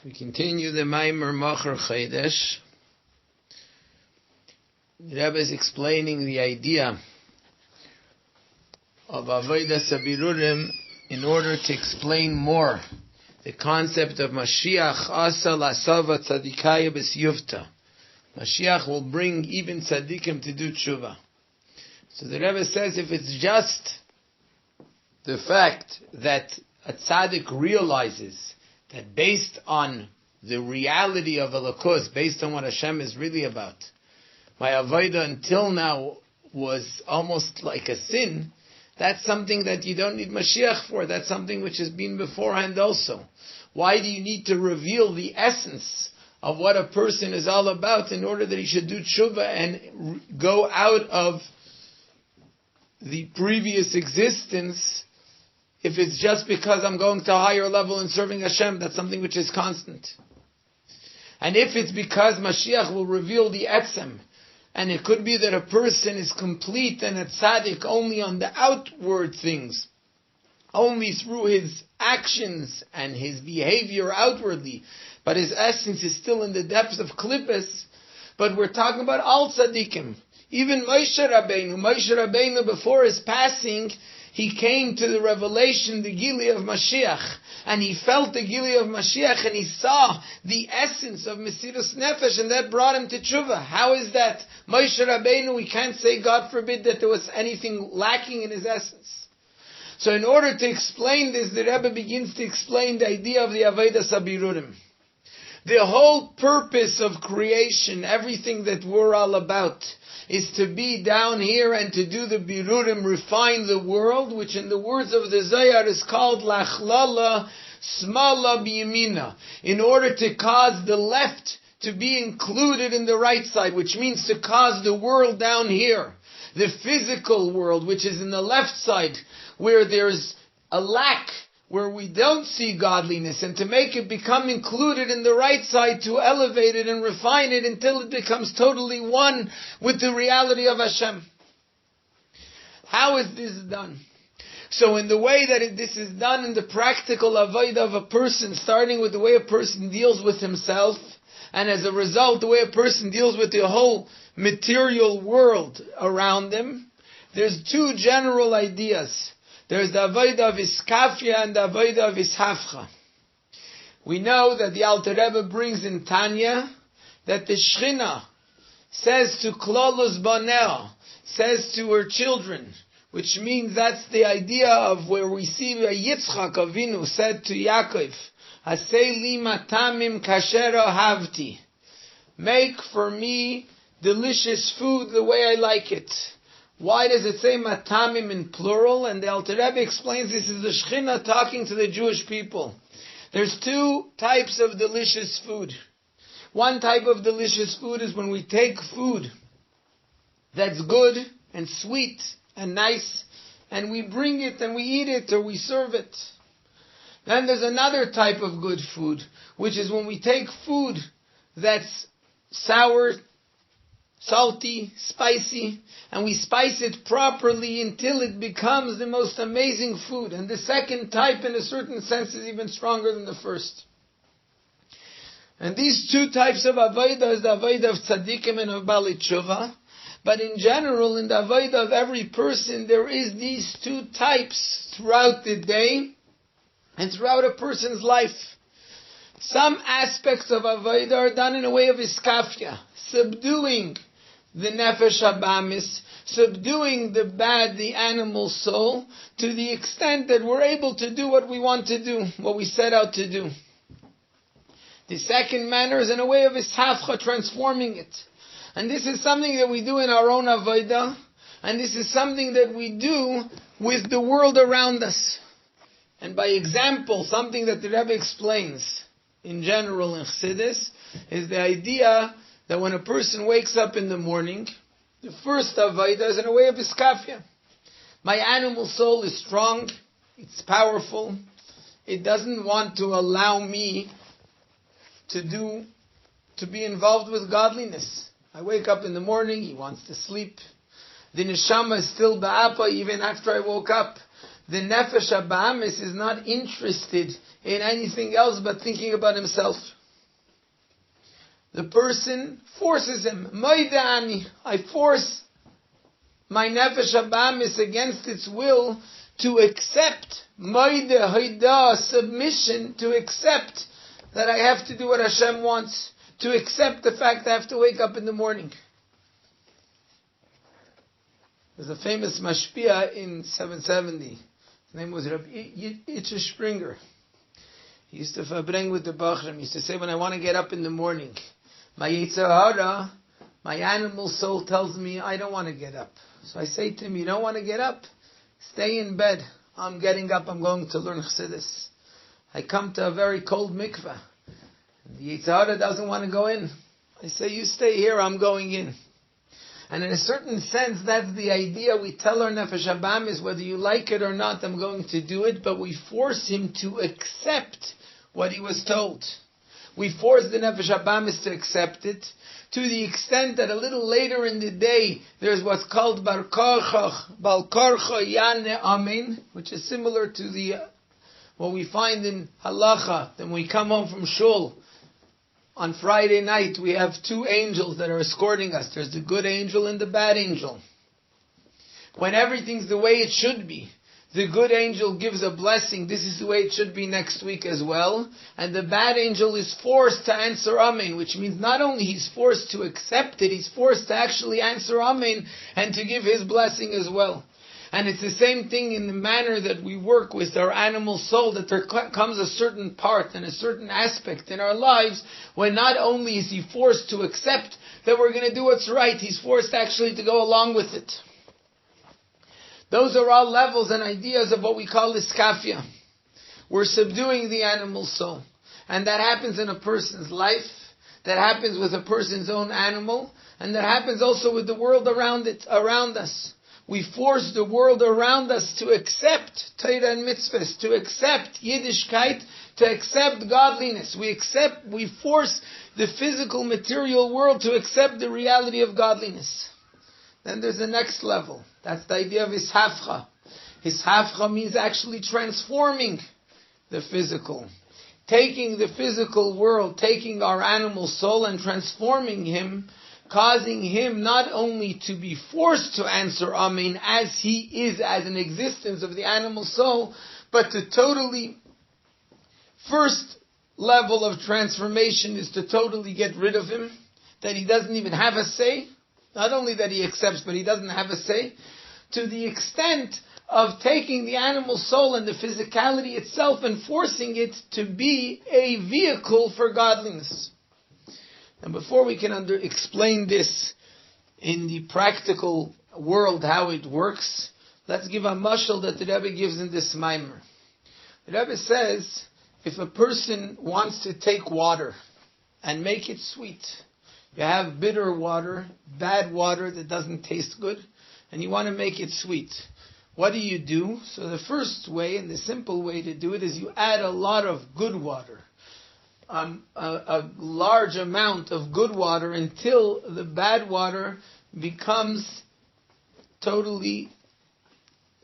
We continue the Maimer Macher Chodesh. The Rebbe is explaining the idea of Avodas HaBirurim in order to explain more the concept of Mashiach Asa Lasava Tzadikaya B'Siyuvta. Mashiach will bring even tzaddikim to do tshuva. So the Rebbe says if it's just the fact that a tzaddik realizes that based on the reality of Elokus, based on what Hashem is really about, my avodah until now was almost like a sin, that's something that you don't need Mashiach for. That's something which has been beforehand also. Why do you need to reveal the essence of what a person is all about in order that he should do tshuva and go out of the previous existence? If it's just because I'm going to a higher level and serving Hashem, that's something which is constant. And if it's because Mashiach will reveal the etzem, and it could be that a person is complete and a tzaddik only on the outward things, only through his actions and his behavior outwardly, but his essence is still in the depths of klippus. But we're talking about all tzaddikim. Even Moshe Rabbeinu before his passing, he came to the revelation, the Gili of Mashiach, and he felt the Gili of Mashiach, and he saw the essence of Mesirus Nefesh, and that brought him to tshuva. How is that? Moshe Rabbeinu, we can't say, God forbid, that there was anything lacking in his essence. So in order to explain this, the Rebbe begins to explain the idea of the Avodas HaBirurim. The whole purpose of creation, everything that we're all about, is to be down here and to do the birurim, refine the world, which in the words of the Zohar is called lachlala smala biyamina, in order to cause the left to be included in the right side, which means to cause the world down here, the physical world, which is in the left side, where there's a lack, where we don't see godliness, and to make it become included in the right side, to elevate it and refine it until it becomes totally one with the reality of Hashem. How is this done? So in the way that this is done in the practical avodah of a person, starting with the way a person deals with himself, and as a result the way a person deals with the whole material world around him, there's two general ideas. There's the avodah of iskafia and the avodah of ishafcha. We know that the Alter Rebbe brings in Tanya that the Shechina says to Klolos Banel, says to her children, which means that's the idea of where we see Yitzchak Avinu said to Yaakov, Hasei li matamim kashero havti. Make for me delicious food the way I like it. Why does it say matamim in plural? And the Alter Rebbe explains this is the Shechina talking to the Jewish people. There's two types of delicious food. One type of delicious food is when we take food that's good and sweet and nice, and we bring it and we eat it or we serve it. Then there's another type of good food, which is when we take food that's sour, salty, spicy, and we spice it properly until it becomes the most amazing food. And the second type, in a certain sense, is even stronger than the first. And these two types of avodah is the avodah of tzaddikim and of bali tshuva. But in general, in the avodah of every person, there is these two types throughout the day and throughout a person's life. Some aspects of avodah are done in a way of iskafia, subduing the nefesh habamis, subduing the bad, the animal soul, to the extent that we're able to do what we want to do, what we set out to do. The second manner is in a way of ishafcha, transforming it. And this is something that we do in our own avodah, and this is something that we do with the world around us. And by example, something that the Rebbe explains in general in Chassidus is the idea that when a person wakes up in the morning, the first avodah is in a way of iskafia. My animal soul is strong, it's powerful, it doesn't want to allow me to be involved with godliness. I wake up in the morning, he wants to sleep. The neshama is still ba'apa even after I woke up. the nefesh habahamis is not interested in anything else but thinking about himself. The person forces him. Moidani, I force my nefesh habahamis against its will to accept moide hoida, submission, to accept that I have to do what Hashem wants, to accept the fact I have to wake up in the morning. There's a famous mashpia in 770. His name was Rabbi Itcher Springer. He used to verbring with the Bachram. He used to say, when I want to get up in the morning, my Yetzer Hara, my animal soul tells me I don't want to get up. So I say to him, you don't want to get up? Stay in bed. I'm getting up. I'm going to learn Chassidus. I come to a very cold mikveh. The Yetzer Hara doesn't want to go in. I say, you stay here. I'm going in. And in a certain sense, that's the idea. We tell our nefesh habahamis, whether you like it or not, I'm going to do it. But we force him to accept what he was told. We force the nefesh habahamis to accept it, to the extent that a little later in the day, there's what's called Bal Korcha Yane Amen, which is similar to the what we find in Halacha. Then we come home from Shul. On Friday night, we have two angels that are escorting us. There's the good angel and the bad angel. When everything's the way it should be, the good angel gives a blessing. This is the way it should be next week as well. And the bad angel is forced to answer Amen, which means not only he's forced to accept it, he's forced to actually answer Amen and to give his blessing as well. And it's the same thing in the manner that we work with our animal soul, that there comes a certain part and a certain aspect in our lives when not only is he forced to accept that we're going to do what's right, he's forced actually to go along with it. Those are all levels and ideas of what we call iskafia. We're subduing the animal soul. And that happens in a person's life, that happens with a person's own animal, and that happens also with the world around us. We force the world around us to accept Torah and mitzvahs, to accept Yiddishkeit, to accept godliness. We force the physical material world to accept the reality of godliness. Then there's the next level. That's the idea of Hishafcha. Hishafcha means actually transforming the physical. Taking the physical world, taking our animal soul and transforming him, causing him not only to be forced to answer Amen as he is, as an existence of the animal soul, but to totally, first level of transformation is to totally get rid of him, that he doesn't even have a say. Not only that he accepts, but he doesn't have a say, to the extent of taking the animal soul and the physicality itself and forcing it to be a vehicle for godliness. And before we can explain this in the practical world, how it works, let's give a mashal that the Rebbe gives in this Maimer. The Rebbe says, if a person wants to take water and make it sweet, you have bitter water, bad water that doesn't taste good, and you want to make it sweet. What do? So the first way, and the simple way to do it, is you add a lot of good water. A large amount of good water until the bad water becomes totally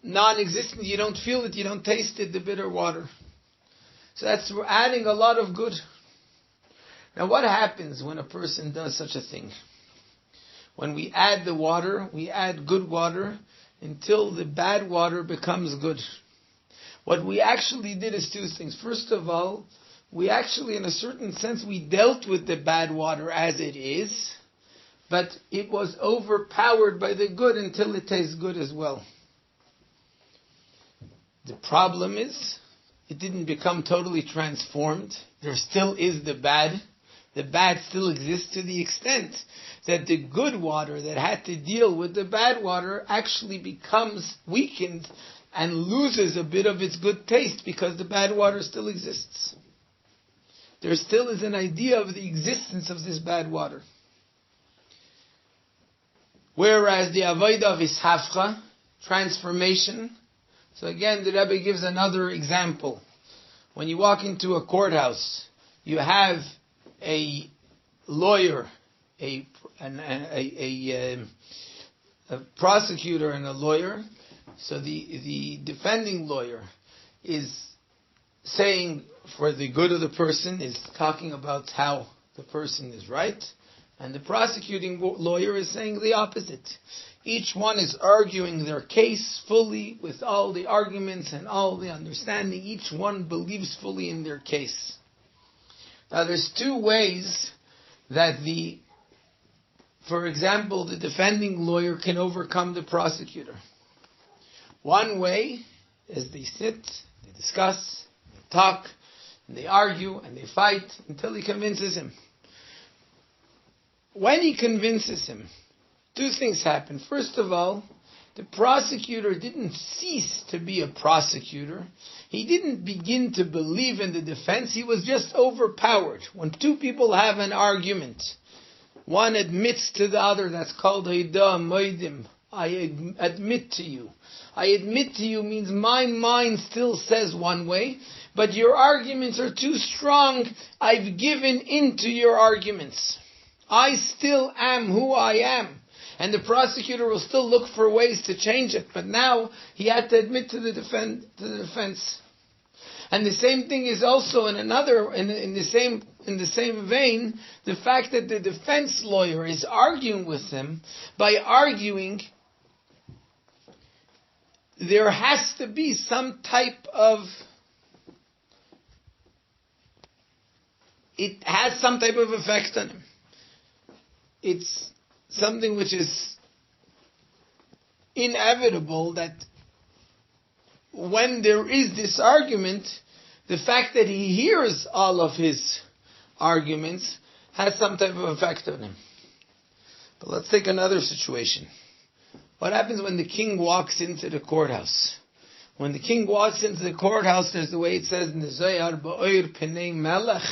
non-existent. You don't feel it, you don't taste it, the bitter water. So we're adding a lot of good. Now what happens when a person does such a thing? When we add the water, we add good water until the bad water becomes good. What we actually did is two things. First of all, we actually, in a certain sense, we dealt with the bad water as it is, but it was overpowered by the good until it tastes good as well. The problem is, it didn't become totally transformed. There still is the bad. The bad still exists to the extent that the good water that had to deal with the bad water actually becomes weakened and loses a bit of its good taste because the bad water still exists. There still is an idea of the existence of this bad water. Whereas the avodah of Hishafcha, transformation. So again, the Rebbe gives another example. When you walk into a courthouse, you have a lawyer, a prosecutor and a lawyer, So the defending lawyer is saying for the good of the person, is talking about how the person is right, and the prosecuting lawyer is saying the opposite. Each one is arguing their case fully with all the arguments and all the understanding. Each one believes fully in their case. Now there's two ways that for example, the defending lawyer can overcome the prosecutor. One way is they sit, they discuss, they talk, and they argue, and they fight until he convinces him. When he convinces him, two things happen. First of all, the prosecutor didn't cease to be a prosecutor. He didn't begin to believe in the defense. He was just overpowered. When two people have an argument, one admits to the other, that's called Haidah Moedim. I admit to you. I admit to you means my mind still says one way, but your arguments are too strong. I've given in to your arguments. I still am who I am. And the prosecutor will still look for ways to change it. But now he had to admit to the defense. And the same thing is also in the same vein, the fact that the defense lawyer is arguing with him. By arguing, there has to be some type of, it has some type of effect on him. It's something which is inevitable, that when there is this argument, the fact that he hears all of his arguments has some type of effect on him. But let's take another situation. What happens when the king walks into the courthouse? When the king walks into the courthouse, there's the way it says in the Zohar, Ba'oir Penei Melech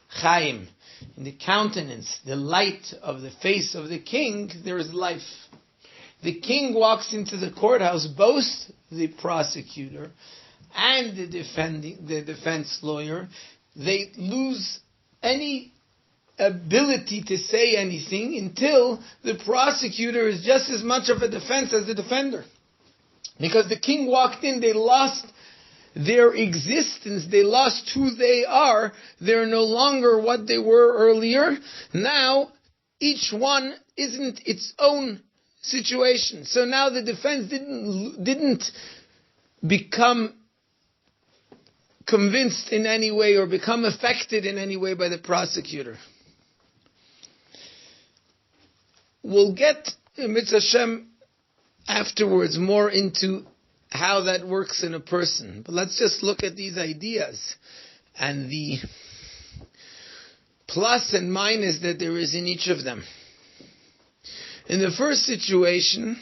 Chaim. In the countenance, the light of the face of the king, there is life. The king walks into the courthouse, both the prosecutor and the defense lawyer, they lose any ability to say anything until the prosecutor is just as much of a defense as the defender. Because the king walked in, they lost their existence, they lost who they are, they're no longer what they were earlier. Now, each one isn't its own situation. So now the defense didn't become convinced in any way or become affected in any way by the prosecutor. We'll get, Mitzvah Hashem, afterwards more into how that works in a person. But let's just look at these ideas and the plus and minus that there is in each of them. In the first situation,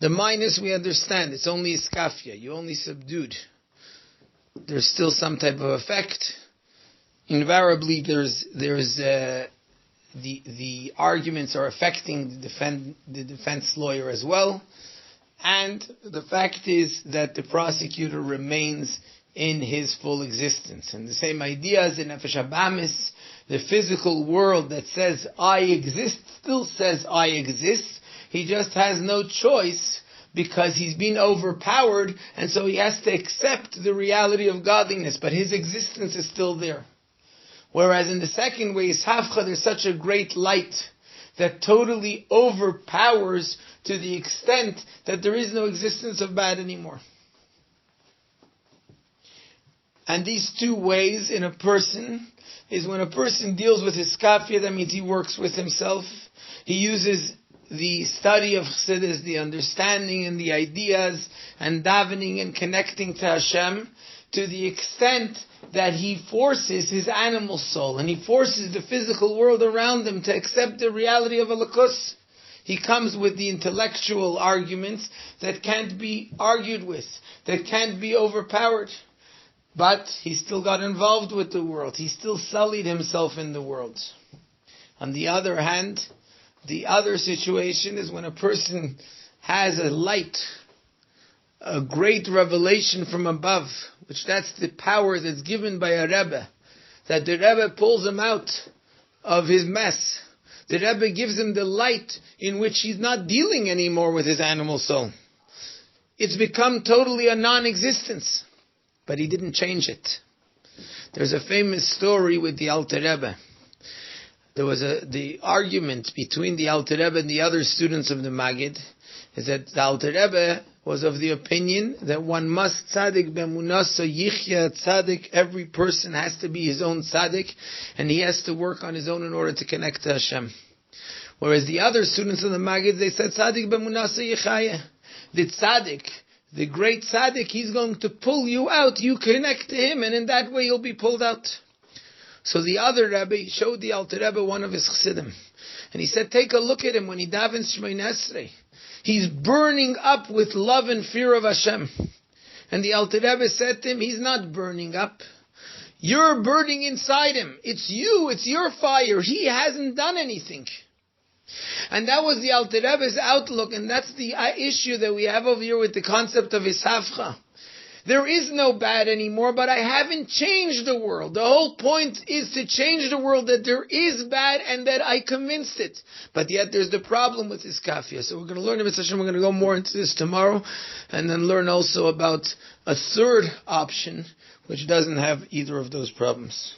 the minus we understand, it's only iskafia, you only subdued. There's still some type of effect. Invariably, the arguments are affecting the defense lawyer as well. And the fact is that the prosecutor remains in his full existence. And the same idea as in Nefesh Habamis, the physical world that says I exist still says I exist. He just has no choice because he's been overpowered, and so he has to accept the reality of godliness, but his existence is still there. Whereas in the second way, Ishavcha, there's such a great light that totally overpowers to the extent that there is no existence of bad anymore. And these two ways in a person is when a person deals with his kafia, that means he works with himself. He uses the study of Chassidus, the understanding and the ideas, and davening and connecting to Hashem, to the extent that he forces his animal soul and he forces the physical world around him to accept the reality of Elokus. He comes with the intellectual arguments that can't be argued with, that can't be overpowered. But he still got involved with the world. He still sullied himself in the world. On the other hand, the other situation is when a person has a light, a great revelation from above, which that's the power that's given by a Rebbe, that the Rebbe pulls him out of his mess. The Rebbe gives him the light in which he's not dealing anymore with his animal soul. It's become totally a non-existence. But he didn't change it. There's a famous story with the Alter Rebbe. There was the argument between the Alter Rebbe and the other students of the Maggid, is that the Alter Rebbe was of the opinion that one must tzaddik b'emunah, so yichya tzaddik, every person has to be his own tzaddik, and he has to work on his own in order to connect to Hashem. Whereas the other students of the Maggid, they said tzaddik b'emunah, so yichaya. The tzaddik, the great tzaddik, he's going to pull you out, you connect to him, and in that way you'll be pulled out. So the other Rebbe showed the Alter Rebbe one of his chassidim. And he said, take a look at him when he davens Shmoneh Esrei. He's burning up with love and fear of Hashem. And the Alter Rebbe said to him, he's not burning up. You're burning inside him. It's you, it's your fire. He hasn't done anything. And that was the Alter Rebbe's outlook, and that's the issue that we have over here with the concept of Hisafcha. There is no bad anymore, but I haven't changed the world. The whole point is to change the world, that there is bad and that I convinced it. But yet there's the problem with this kafia. So we're going to learn about Hashem. We're going to go more into this tomorrow, and then learn also about a third option which doesn't have either of those problems.